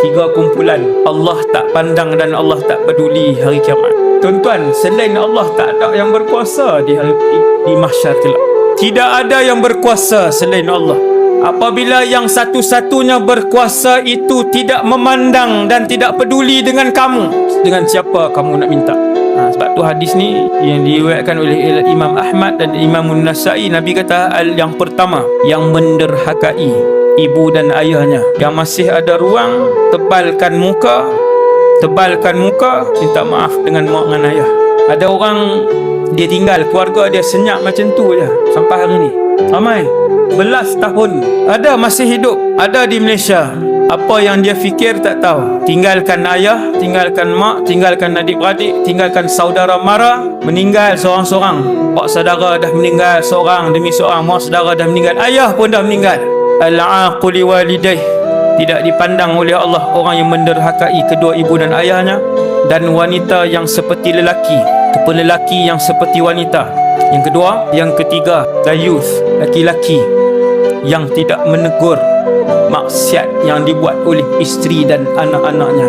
Tiga kumpulan Allah tak pandang dan Allah tak peduli hari kiamat. Tuan-tuan, selain Allah tak ada yang berkuasa di mahsyar kelak. Tidak ada yang berkuasa selain Allah. Apabila yang satu-satunya berkuasa itu tidak memandang dan tidak peduli dengan kamu, dengan siapa kamu nak minta? Sebab tu hadis ni yang diriwayatkan oleh Imam Ahmad dan Imam Nasai, Nabi kata yang pertama yang menderhakai ibu dan ayahnya, yang masih ada ruang, tebalkan muka, minta maaf dengan mak dan ayah. Ada orang dia tinggal keluarga dia senyap macam tu je sampai hari ni. Ramai belas tahun ada masih hidup, ada di Malaysia. Apa yang dia fikir tak tahu. Tinggalkan ayah, tinggalkan mak, tinggalkan adik-beradik, tinggalkan saudara mara, meninggal seorang-seorang. Pak saudara dah meninggal seorang demi seorang, mak saudara dah meninggal, ayah pun dah meninggal. Al-aquli walidayh, tidak dipandang oleh Allah orang yang menderhakai kedua ibu dan ayahnya, dan wanita yang seperti lelaki ataupun lelaki yang seperti wanita. Yang kedua, yang ketiga, dayuth, laki-laki yang tidak menegur maksiat yang dibuat oleh isteri dan anak-anaknya.